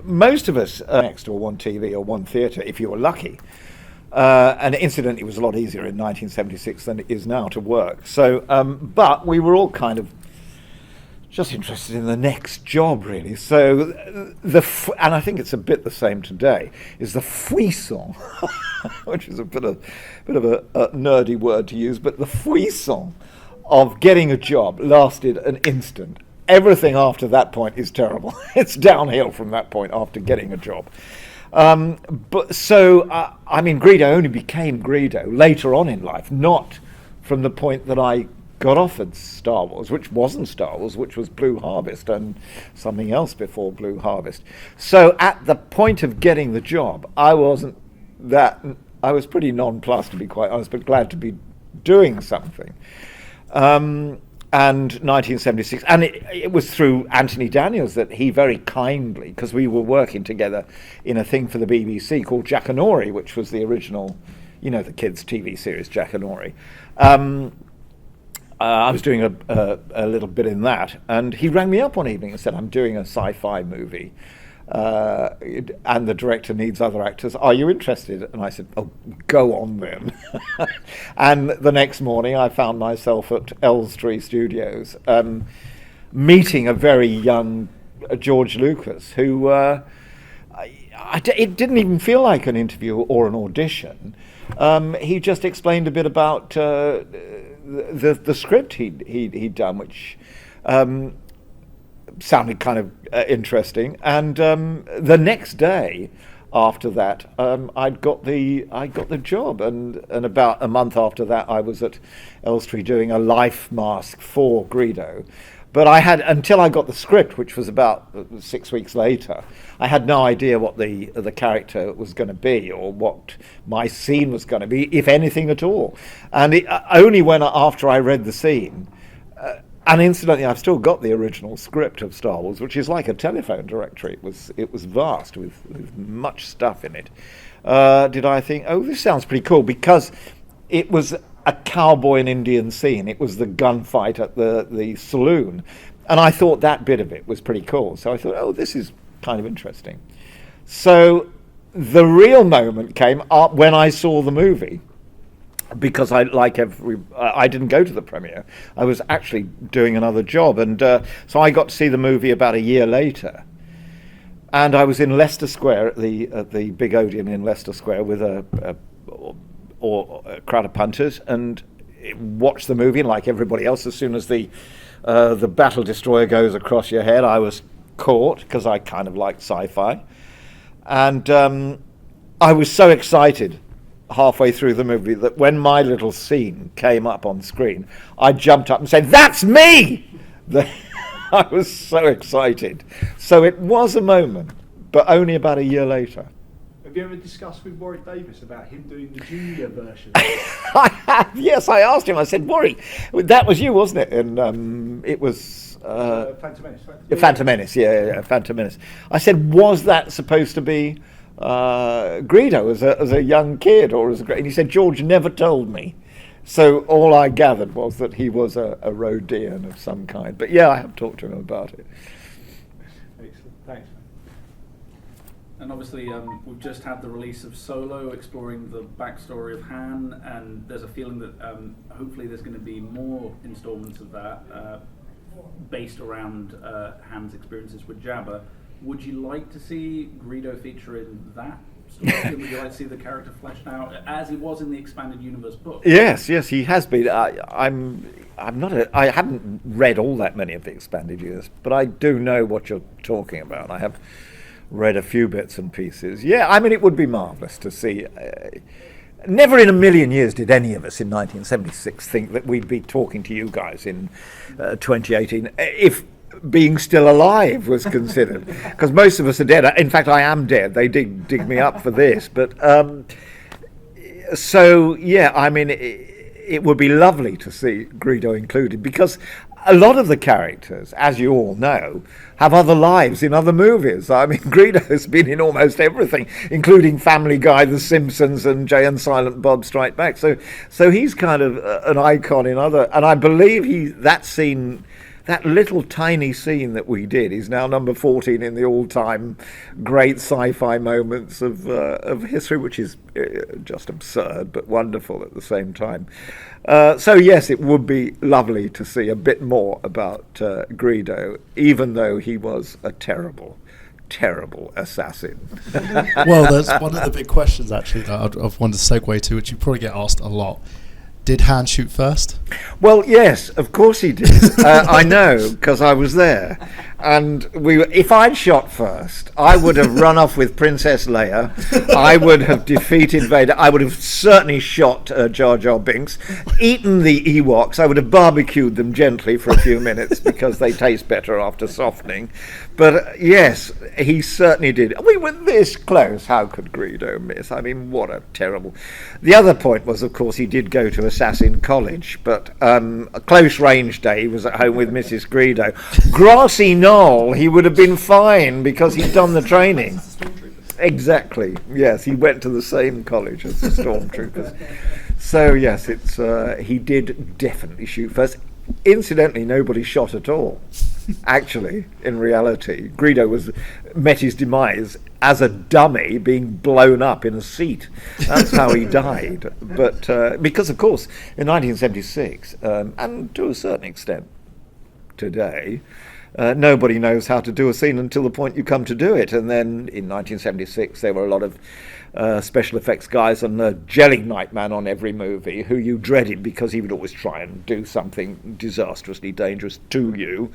most of us next or one TV or one theatre, if you were lucky. And incidentally, it was a lot easier in 1976 than it is now to work. So, but we were all kind of just interested in the next job, really. So, and I think it's a bit the same today, is the frisson, which is a bit of a nerdy word to use, but the frisson of getting a job lasted an instant. Everything after that point is terrible. It's downhill from that point after getting a job. But so, I mean, Greedo only became Greedo later on in life, not from the point that I got offered Star Wars, which wasn't Star Wars, which was Blue Harvest and something else before Blue Harvest. So at the point of getting the job, I was pretty nonplussed, to be quite honest, but glad to be doing something. And 1976, and it was through Anthony Daniels that he very kindly, because we were working together in a thing for the BBC called Jackanory, which was the original, the kids' TV series Jackanory. I was doing a little bit in that, and he rang me up one evening and said, I'm doing a sci-fi movie, and the director needs other actors. Are you interested? And I said, oh, go on then. And the next morning I found myself at Elstree Studios, meeting a very young George Lucas, who it didn't even feel like an interview or an audition. He just explained a bit about the script he'd done, which sounded kind of interesting. And the next day after that, I got the job, and about a month after that, I was at Elstree doing a life mask for Greedo. But I had, until I got the script, which was about 6 weeks later, I had no idea what the character was going to be or what my scene was going to be, if anything at all. And it only when after I read the scene, and incidentally, I've still got the original script of Star Wars, which is like a telephone directory. It was vast with much stuff in it. Did I think, oh, this sounds pretty cool, because it was a cowboy and Indian scene. It was the gunfight at the saloon, and I thought that bit of it was pretty cool. So I thought, oh, this is kind of interesting. So the real moment came up when I saw the movie, because I didn't go to the premiere. I was actually doing another job, and so I got to see the movie about a year later. And I was in Leicester Square at the Big Odeon in Leicester Square with a crowd of punters, and watched the movie. And like everybody else, as soon as the battle destroyer goes across your head, I was caught, because I kind of liked sci-fi, and I was so excited halfway through the movie that when my little scene came up on screen, I jumped up and said, "That's me!" I was so excited. So it was a moment, but only about a year later. Have you ever discussed with Warwick Davis about him doing the junior version? I have, yes. I asked him, I said, Warwick, that was you, wasn't it? And it was... Phantom Menace. Phantom Menace, yeah, Phantom Menace. I said, was that supposed to be Greedo as a young kid? And he said, George never told me. So all I gathered was that he was a Rhodian of some kind. But yeah, I have talked to him about it. Excellent, thanks. And obviously, we've just had the release of Solo, exploring the backstory of Han, and there's a feeling that hopefully there's going to be more installments of that based around Han's experiences with Jabba. Would you like to see Greedo feature in that story? Would you like to see the character fleshed out as he was in the expanded universe book? Yes, he has been. I haven't read all that many of the expanded universe, but I do know what you're talking about. I have read a few bits and pieces. Yeah, I mean, it would be marvellous to see. Never in a million years did any of us in 1976 think that we'd be talking to you guys in 2018, if being still alive was considered, because most of us are dead. In fact, I am dead. They dig me up for this. But so, yeah, I mean, it would be lovely to see Greedo included, because a lot of the characters, as you all know, have other lives in other movies. I mean, Greedo has been in almost everything, including Family Guy, The Simpsons, and Jay and Silent Bob Strike Back. So he's kind of an icon in other. And I believe that scene that little tiny scene that we did is now number 14 in the all-time great sci-fi moments of history, which is just absurd but wonderful at the same time. So yes, it would be lovely to see a bit more about Greedo, even though he was a terrible assassin. Well, there's one of the big questions actually that I've wanted to segue to, which you probably get asked a lot. Did Han shoot first? Well, yes, of course he did. I know, because I was there. And if I'd shot first, I would have run off with Princess Leia. I would have defeated Vader. I would have certainly shot Jar Jar Binks, eaten the Ewoks. I would have barbecued them gently for a few minutes because they taste better after softening. But yes, he certainly did. We were this close. How could Greedo miss? I mean, what a terrible... The other point was, of course, he did go to Assassin College, but a close range day, he was at home with Mrs. Greedo. Grassy Knoll, he would have been fine because he'd done the training. Exactly, yes, he went to the same college as the stormtroopers. So yes, he did definitely shoot first. Incidentally, nobody shot at all. Actually, in reality, Greedo met his demise as a dummy being blown up in a seat. That's how he died. But because, of course, in 1976, and to a certain extent today, nobody knows how to do a scene until the point you come to do it. And then in 1976, there were a lot of special effects guys and the Jelly Knight Man on every movie who you dreaded because he would always try and do something disastrously dangerous to you,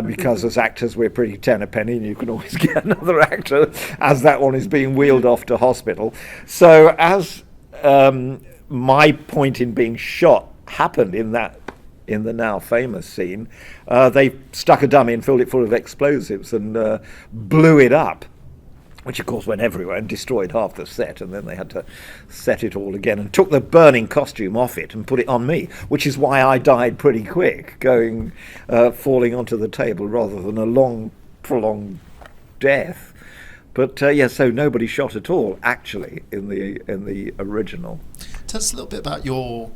because as actors we're pretty ten a penny and you can always get another actor as that one is being wheeled off to hospital. So as my point in being shot happened in the now famous scene, they stuck a dummy and filled it full of explosives and blew it up, which of course went everywhere and destroyed half the set, and then they had to set it all again and took the burning costume off it and put it on me, which is why I died pretty quick, falling onto the table rather than a long, prolonged death. But so nobody shot at all, actually, in the original. Tell us a little bit about your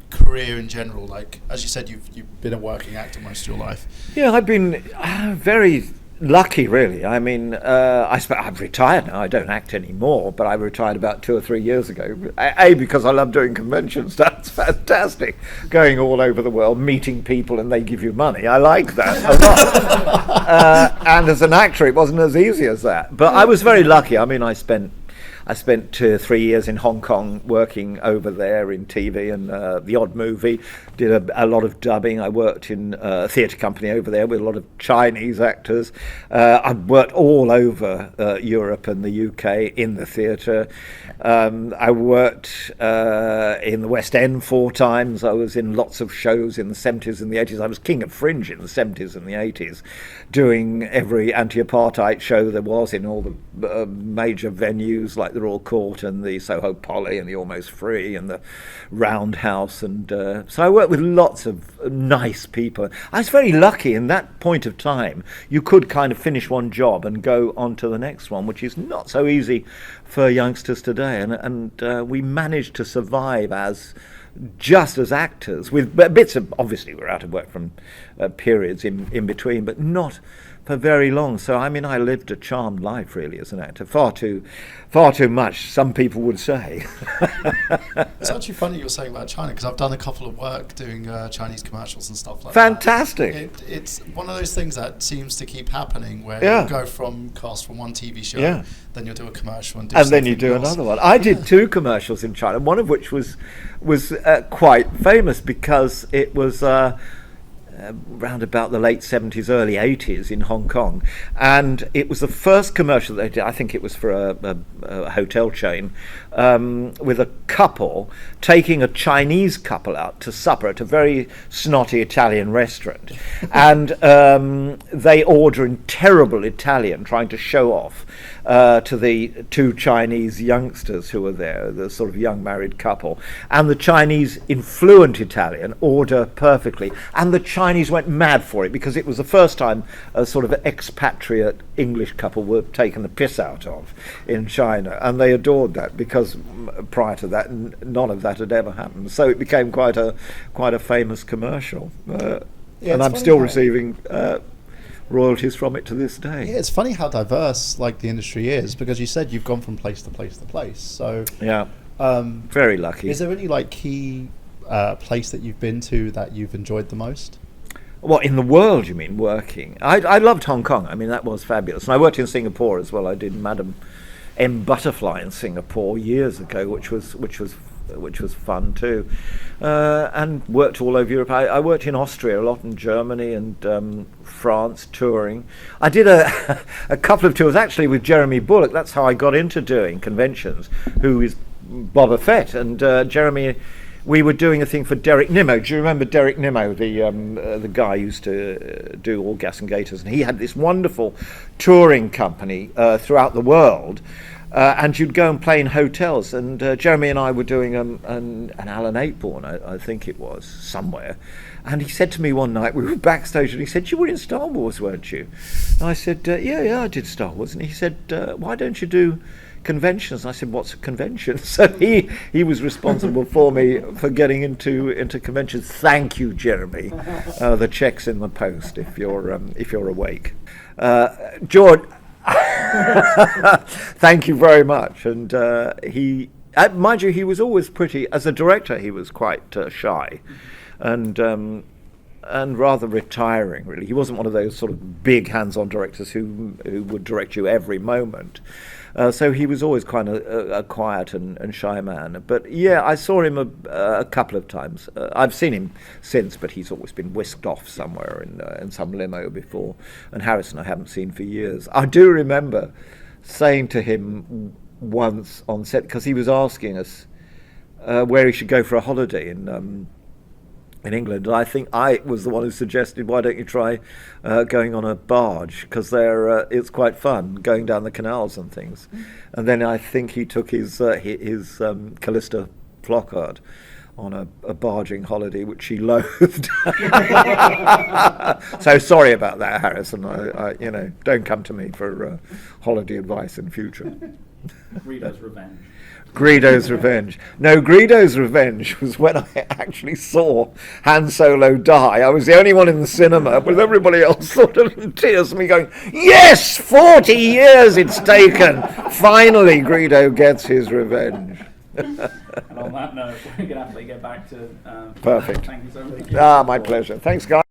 career in general. Like, as you said, you've been a working actor most of your life. Yeah, I've been very lucky, really. I mean, I've retired now. I don't act anymore, but I retired about 2 or 3 years ago. Because I love doing conventions. That's fantastic. Going all over the world, meeting people, and they give you money. I like that a lot. And as an actor, it wasn't as easy as that. But I was very lucky. I mean, I spent 2 or 3 years in Hong Kong working over there in TV and the odd movie. Did a lot of dubbing. I worked in a theatre company over there with a lot of Chinese actors. I've worked all over Europe and the UK in the theatre. I worked in the West End 4 times. I was in lots of shows in the 70s and the 80s. I was king of fringe in the 70s and the 80s, doing every anti-apartheid show there was in all the major venues like the Royal Court and the Soho Poly and the Almost Free and the Roundhouse. And so I worked with lots of nice people. I was very lucky in that point of time. You could kind of finish one job and go on to the next one, which is not so easy for youngsters today. And we managed to survive just as actors, with bits of, obviously we're out of work from periods in between, but not for very long. So I mean, I lived a charmed life really as an actor, far too much, some people would say. It's actually funny you're saying about China, because I've done a couple of work doing Chinese commercials and stuff like Fantastic. that. It's one of those things that seems to keep happening, where you go from cast from one TV show, then you'll do a commercial and then you do another one. I did 2 commercials in China, one of which was quite famous because it was around about the late 70s, early 80s in Hong Kong, and it was the first commercial they did. I think it was for a hotel chain, with a couple taking a Chinese couple out to supper at a very snotty Italian restaurant, and they order in terrible Italian, trying to show off to the 2 Chinese youngsters who were there, the sort of young married couple, and the Chinese in fluent Italian order perfectly, and the Chinese went mad for it because it was the first time a sort of expatriate English couple were taken the piss out of in China, and they adored that because prior to that none of that had ever happened. So it became quite a famous commercial. Yeah, and it's I'm funny still how- receiving royalties from it to this day. Yeah, it's funny how diverse like the industry is, because you said you've gone from place to place to place. So Yeah, very lucky. is there any like key place that you've been to that you've enjoyed the most? What, in the world, you mean, working? I loved Hong Kong. I mean, that was fabulous. And I worked in Singapore as well. I did Madam M Butterfly in Singapore years ago, which was fun too. And worked all over Europe. I worked in Austria a lot, and Germany and France, touring. I did a couple of tours actually with Jeremy Bullock. That's how I got into doing conventions, who is Boba Fett. And Jeremy, we were doing a thing for Derek Nimmo. Do you remember Derek Nimmo, the guy who used to do all Gas and Gators? And he had this wonderful touring company throughout the world. And you'd go and play in hotels. And Jeremy and I were doing an Alan Ayckbourn, I think it was, somewhere. And he said to me one night, we were backstage, and he said, "You were in Star Wars, weren't you?" And I said, yeah, I did Star Wars. And he said, "Why don't you do conventions?" And I said, "What's a convention?" So he was responsible for me for getting into conventions. Thank you, Jeremy. The check's in the post if you're awake. George, thank you very much. And he, mind you, he was always pretty. As a director, he was quite shy, and rather retiring. Really, he wasn't one of those sort of big hands-on directors who would direct you every moment. So he was always kind of a quiet and shy man. But yeah, I saw him a couple of times. I've seen him since, but he's always been whisked off somewhere in some limo before. And Harrison I haven't seen for years. I do remember saying to him once on set, because he was asking us where he should go for a holiday in England, and I think I was the one who suggested, why don't you try going on a barge, because it's quite fun going down the canals and things. And then I think he took his Callista Flockhart on a barging holiday, which she loathed. So sorry about that, Harrison. I don't come to me for holiday advice in future. Greedo's Revenge. Greedo's Revenge. No, Greedo's Revenge was when I actually saw Han Solo die. I was the only one in the cinema, with everybody else sort of in tears, and me going, "Yes, 40 years it's taken. Finally, Greedo gets his revenge." And on that note, we're going to have to get back to... Perfect. Thank you so much. My pleasure. Thanks, guys.